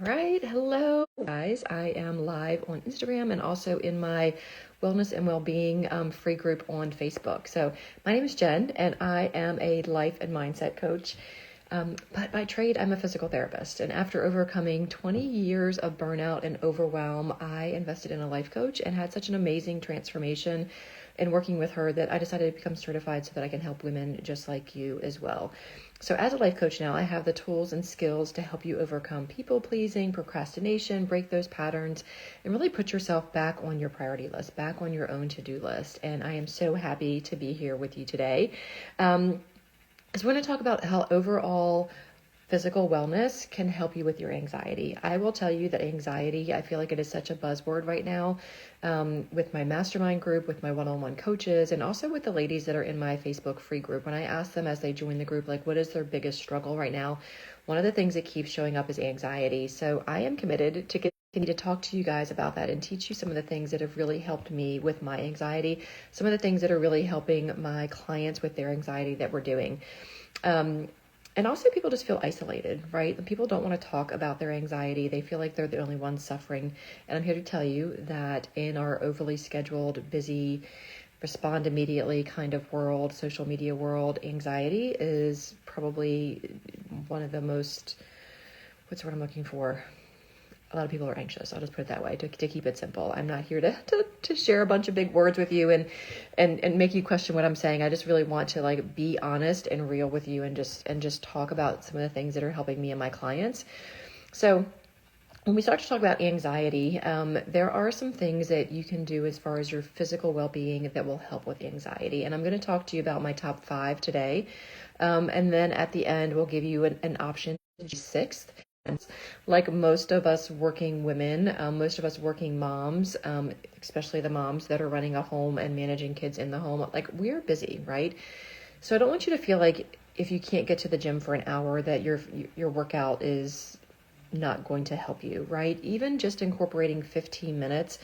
All right, hello guys. I am live on Instagram and also in my wellness and well-being free group on Facebook. So my name is Jen and I am a life and mindset coach. But by trade, I'm a physical therapist. And after overcoming 20 years of burnout and overwhelm, I invested in a life coach and had such an amazing transformation in working with her that I decided to become certified so that I can help women just like you as well. So as a life coach now, I have the tools and skills to help you overcome people pleasing, procrastination, break those patterns, and really put yourself back on your priority list, back on your own to-do list. And I am so happy to be here with you today. So we're going to talk about how overall physical wellness can help you with your anxiety. I will tell you that anxiety, I feel like it is such a buzzword right now with my mastermind group, with my one-on-one coaches, and also with the ladies that are in my Facebook free group. When I ask them as they join the group, like, what is their biggest struggle right now? One of the things that keeps showing up is anxiety. So I am committed to continue to talk to you guys about that and teach you some of the things that have really helped me with my anxiety, some of the things that are really helping my clients with their anxiety that we're doing. And also people just feel isolated, right? People don't want to talk about their anxiety. They feel like they're the only ones suffering. And I'm here to tell you that in our overly scheduled, busy, respond immediately kind of world, social media world, anxiety is probably one of the most, what's the word I'm looking for? A lot of people are anxious. I'll just put it that way to keep it simple. I'm not here to share a bunch of big words with you and make you question what I'm saying. I just really want to like be honest and real with you and just talk about some of the things that are helping me and my clients. So when we start to talk about anxiety, there are some things that you can do as far as your physical well-being that will help with anxiety. And I'm going to talk to you about my top 5 today. And then at the end, we'll give you an option to do 6th. Like most of us working women, most of us working moms, especially the moms that are running a home and managing kids in the home, like we're busy, right? So I don't want you to feel like if you can't get to the gym for an hour that your workout is not going to help you, right? Even just incorporating 15 minutes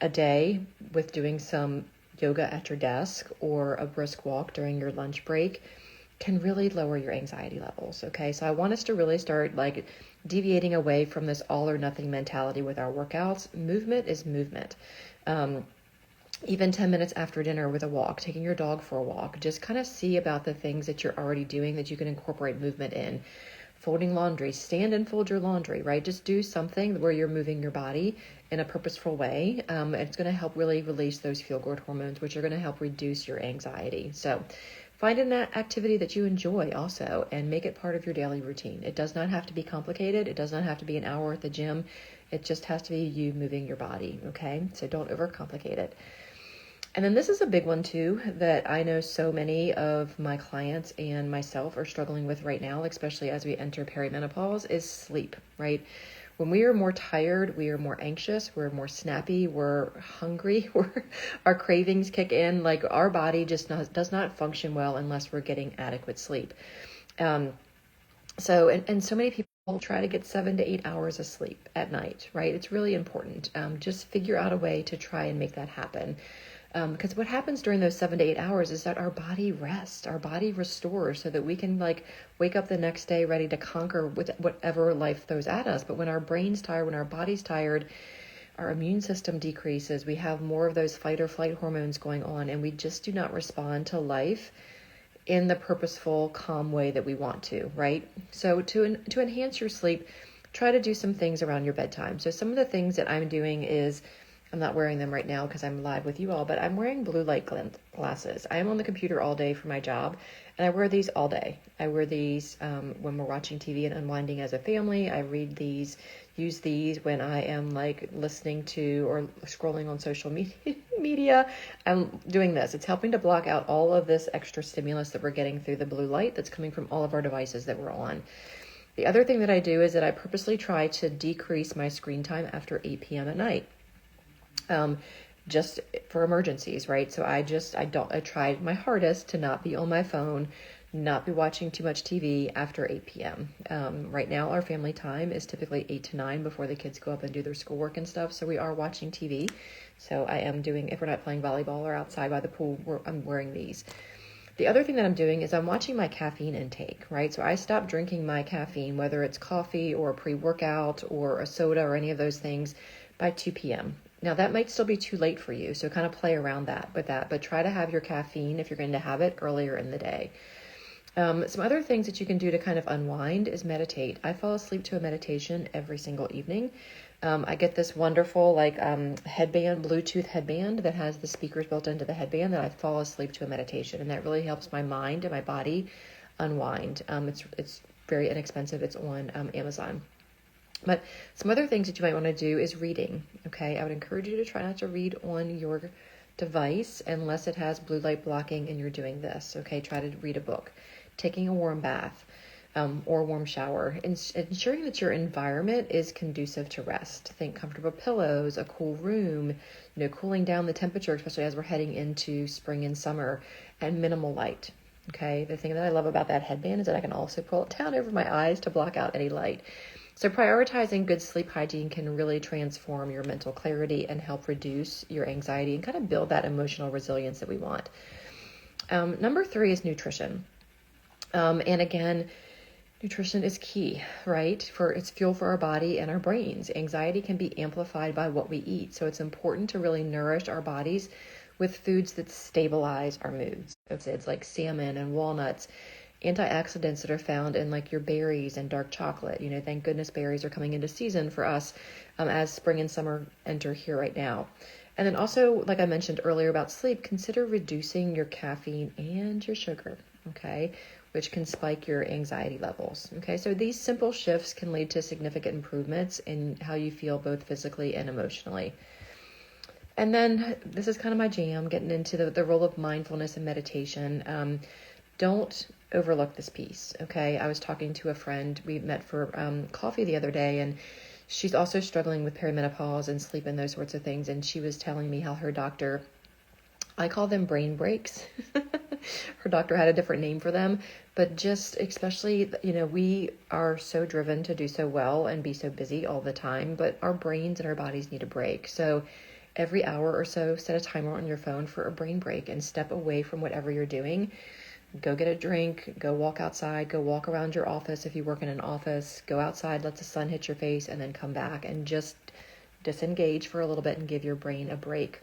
a day with doing some yoga at your desk or a brisk walk during your lunch break can really lower your anxiety levels. Okay. So I want us to really start like deviating away from this all or nothing mentality with our workouts. Movement is movement. Even 10 minutes after dinner with a walk, taking your dog for a walk, just kind of see about the things that you're already doing that you can incorporate movement in. Folding laundry, stand and fold your laundry, right? Just do something where you're moving your body in a purposeful way. It's going to help really release those feel-good hormones, which are going to help reduce your anxiety. So find an activity that you enjoy also and make it part of your daily routine. It does not have to be complicated. It does not have to be an hour at the gym. It just has to be you moving your body, okay? So don't overcomplicate it. And then this is a big one too that I know so many of my clients and myself are struggling with right now, especially as we enter perimenopause, is sleep, right? When we are more tired, we are more anxious, we're more snappy, we're hungry, our cravings kick in, like our body just does not function well unless we're getting adequate sleep. So so many people try to get 7 to 8 hours of sleep at night, right? It's really important. Just figure out a way to try and make that happen. Because what happens during those 7 to 8 hours is that our body rests, our body restores so that we can like wake up the next day ready to conquer with whatever life throws at us. But when our brain's tired, when our body's tired, our immune system decreases. We have more of those fight or flight hormones going on, and we just do not respond to life in the purposeful, calm way that we want to, right? So to enhance your sleep, try to do some things around your bedtime. So some of the things that I'm doing is, I'm not wearing them right now because I'm live with you all, but I'm wearing blue light glasses. I am on the computer all day for my job, and I wear these all day. I wear these when we're watching TV and unwinding as a family. I read these, use these when I am like listening to or scrolling on social media. I'm doing this. It's helping to block out all of this extra stimulus that we're getting through the blue light that's coming from all of our devices that we're on. The other thing that I do is that I purposely try to decrease my screen time after 8 p.m. at night. Just for emergencies, right? So I tried my hardest to not be on my phone, not be watching too much TV after 8 p.m. Right now, our family time is typically 8 to 9 before the kids go up and do their schoolwork and stuff. So we are watching TV. So I am doing, if we're not playing volleyball or outside by the pool, I'm wearing these. The other thing that I'm doing is I'm watching my caffeine intake, right? So I stopped drinking my caffeine, whether it's coffee or a pre-workout or a soda or any of those things, by 2 p.m. Now that might still be too late for you, so kind of play around but try to have your caffeine, if you're going to have it, earlier in the day. Some other things that you can do to kind of unwind is meditate. I fall asleep to a meditation every single evening. I get this wonderful headband, Bluetooth headband that has the speakers built into the headband that I fall asleep to a meditation, and that really helps my mind and my body unwind. It's very inexpensive. It's on Amazon. But some other things that you might want to do is reading. Okay, I would encourage you to try not to read on your device unless it has blue light blocking and you're doing this. Okay, try to read a book. Taking a warm bath or warm shower. Ensuring that your environment is conducive to rest. Think comfortable pillows, a cool room, cooling down the temperature, especially as we're heading into spring and summer, and minimal light. Okay, the thing that I love about that headband is that I can also pull it down over my eyes to block out any light. So prioritizing good sleep hygiene can really transform your mental clarity and help reduce your anxiety and kind of build that emotional resilience that we want. Number 3 is nutrition. And again, nutrition is key, right? It's fuel for our body and our brains. Anxiety can be amplified by what we eat. So it's important to really nourish our bodies with foods that stabilize our moods. It's like salmon and walnuts, antioxidants that are found in like your berries and dark chocolate. Thank goodness berries are coming into season for us as spring and summer enter here right now. And then also, like I mentioned earlier about sleep, consider reducing your caffeine and your sugar, okay, which can spike your anxiety levels. Okay, so these simple shifts can lead to significant improvements in how you feel both physically and emotionally. And then this is kind of my jam, getting into the role of mindfulness and meditation. Don't overlook this piece, okay? I was talking to a friend. We met for coffee the other day, and she's also struggling with perimenopause and sleep and those sorts of things. And she was telling me how her doctor, I call them brain breaks. Her doctor had a different name for them, but just especially, we are so driven to do so well and be so busy all the time, but our brains and our bodies need a break. So every hour or so, set a timer on your phone for a brain break and step away from whatever you're doing. Go get a drink, go walk outside, go walk around your office if you work in an office, go outside, let the sun hit your face, and then come back and just disengage for a little bit and give your brain a break.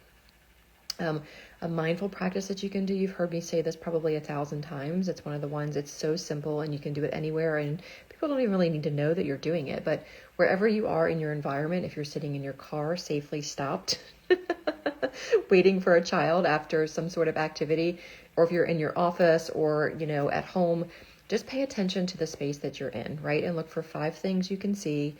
A mindful practice that you can do, you've heard me say this probably 1,000 times. It's one of the ones, it's so simple and you can do it anywhere, and people don't even really need to know that you're doing it. But wherever you are in your environment, if you're sitting in your car safely stopped, waiting for a child after some sort of activity, or if you're in your office or, at home, just pay attention to the space that you're in, right? And look for 5 things you can see,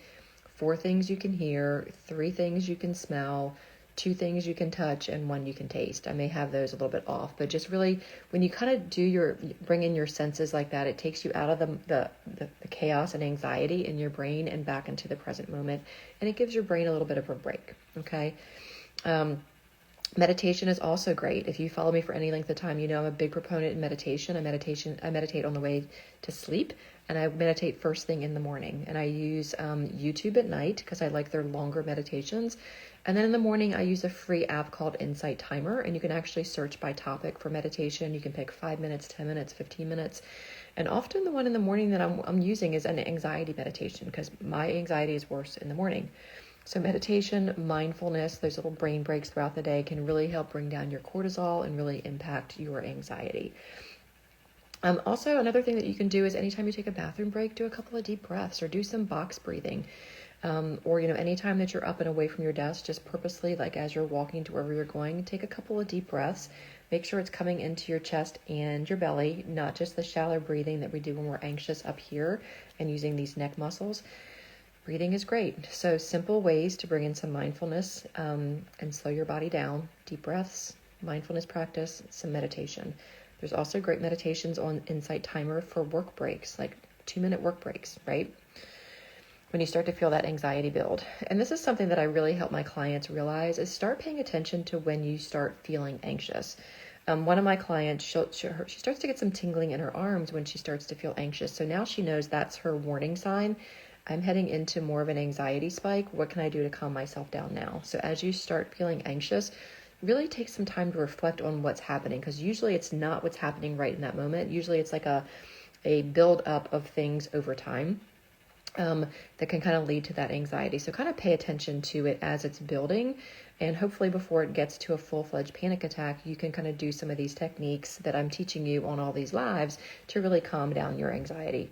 4 things you can hear, 3 things you can smell, 2 things you can touch, and 1 you can taste. I may have those a little bit off, but just really, when you kind of bring in your senses like that, it takes you out of the chaos and anxiety in your brain and back into the present moment, and it gives your brain a little bit of a break, okay? Meditation is also great. If you follow me for any length of time, I'm a big proponent in meditation. I meditate on the way to sleep, and I meditate first thing in the morning. And I use YouTube at night because I like their longer meditations. And then in the morning, I use a free app called Insight Timer, and you can actually search by topic for meditation. You can pick 5 minutes, 10 minutes, 15 minutes. And often the one in the morning that I'm using is an anxiety meditation because my anxiety is worse in the morning. So meditation, mindfulness, those little brain breaks throughout the day can really help bring down your cortisol and really impact your anxiety. Also, another thing that you can do is anytime you take a bathroom break, do a couple of deep breaths or do some box breathing. Or, anytime that you're up and away from your desk, just purposely, like as you're walking to wherever you're going, take a couple of deep breaths. Make sure it's coming into your chest and your belly, not just the shallow breathing that we do when we're anxious up here and using these neck muscles. Breathing is great. So simple ways to bring in some mindfulness and slow your body down. Deep breaths, mindfulness practice, some meditation. There's also great meditations on Insight Timer for work breaks, like 2-minute work breaks, right? When you start to feel that anxiety build. And this is something that I really help my clients realize is start paying attention to when you start feeling anxious. One of my clients, she starts to get some tingling in her arms when she starts to feel anxious. So now she knows that's her warning sign. I'm heading into more of an anxiety spike. What can I do to calm myself down now? So as you start feeling anxious, really take some time to reflect on what's happening, because usually it's not what's happening right in that moment. Usually it's like a build up of things over time. That can kind of lead to that anxiety. So kind of pay attention to it as it's building, and hopefully before it gets to a full-fledged panic attack, you can kind of do some of these techniques that I'm teaching you on all these lives to really calm down your anxiety.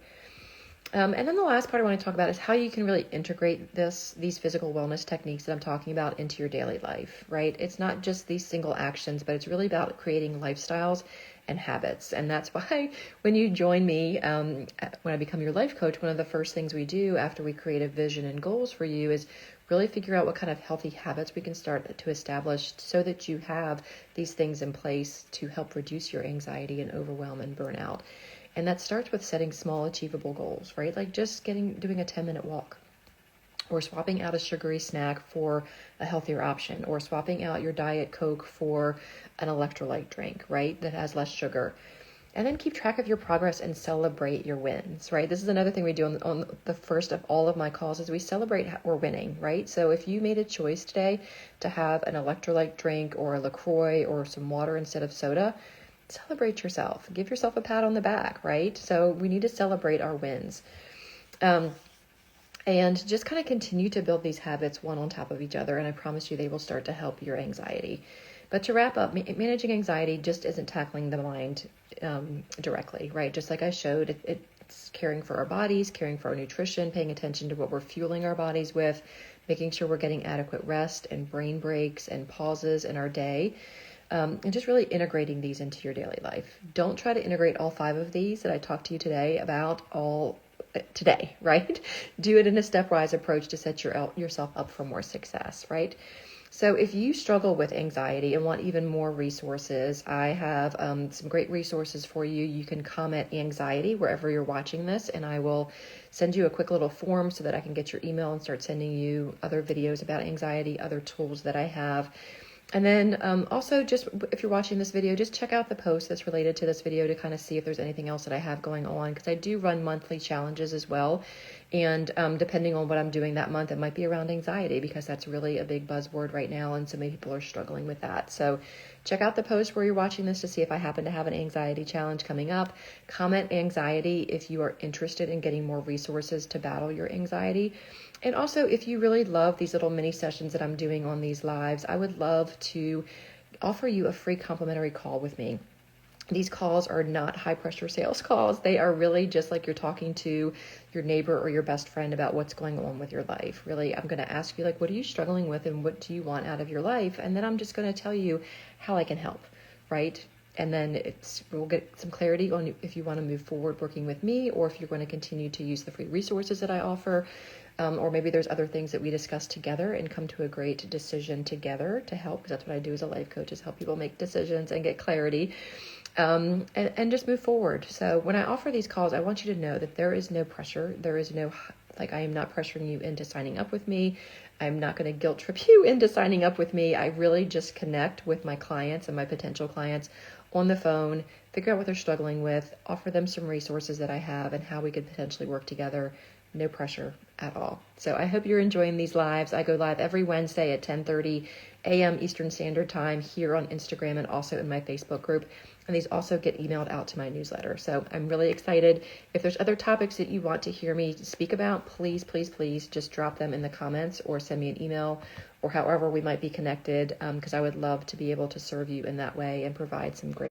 And then the last part I want to talk about is how you can really integrate these physical wellness techniques that I'm talking about into your daily life, right? It's not just these single actions, but it's really about creating lifestyles and habits. And that's why when you join me, when I become your life coach, one of the first things we do after we create a vision and goals for you is really figure out what kind of healthy habits we can start to establish so that you have these things in place to help reduce your anxiety and overwhelm and burnout. And that starts with setting small, achievable goals, right? Like just doing a 10-minute walk, or swapping out a sugary snack for a healthier option, or swapping out your Diet Coke for an electrolyte drink, right? That has less sugar. And then keep track of your progress and celebrate your wins, right? This is another thing we do on the first of all of my calls is we celebrate we're winning, right? So if you made a choice today to have an electrolyte drink or a LaCroix or some water instead of soda, celebrate yourself. Give yourself a pat on the back, right? So we need to celebrate our wins. And just kind of continue to build these habits one on top of each other. And I promise you they will start to help your anxiety. But to wrap up, managing anxiety just isn't tackling the mind directly, right? Just like I showed, it's caring for our bodies, caring for our nutrition, paying attention to what we're fueling our bodies with, making sure we're getting adequate rest and brain breaks and pauses in our day. And just really integrating these into your daily life. Don't try to integrate all 5 of these that I talked to you today about all today, right? Do it in a stepwise approach to set yourself up for more success, right? So if you struggle with anxiety and want even more resources, I have some great resources for you. You can comment anxiety wherever you're watching this, and I will send you a quick little form so that I can get your email and start sending you other videos about anxiety, other tools that I have. And then also, just if you're watching this video, just check out the post that's related to this video to kind of see if there's anything else that I have going on, because I do run monthly challenges as well. And depending on what I'm doing that month, it might be around anxiety, because that's really a big buzzword right now, and so many people are struggling with that. So check out the post where you're watching this to see if I happen to have an anxiety challenge coming up. Comment anxiety if you are interested in getting more resources to battle your anxiety. And also, if you really love these little mini sessions that I'm doing on these lives, I would love to offer you a free complimentary call with me. These calls are not high pressure sales calls. They are really just like you're talking to your neighbor or your best friend about what's going on with your life. Really, I'm going to ask you, like, what are you struggling with and what do you want out of your life? And then I'm just going to tell you how I can help, right? And then we'll get some clarity on if you want to move forward working with me, or if you're going to continue to use the free resources that I offer. Or maybe there's other things that we discuss together and come to a great decision together to help, because that's what I do as a life coach, is help people make decisions and get clarity, and just move forward. So when I offer these calls, I want you to know that there is no pressure. There is no, like, I am not pressuring you into signing up with me. I'm not going to guilt trip you into signing up with me. I really just connect with my clients and my potential clients on the phone, figure out what they're struggling with, offer them some resources that I have and how we could potentially work together. No pressure at all. So I hope you're enjoying these lives. I go live every Wednesday at 10:30 a.m. Eastern Standard Time here on Instagram and also in my Facebook group. And these also get emailed out to my newsletter. So I'm really excited. If there's other topics that you want to hear me speak about, please, please, please just drop them in the comments or send me an email, or however we might be connected, because I would love to be able to serve you in that way and provide some great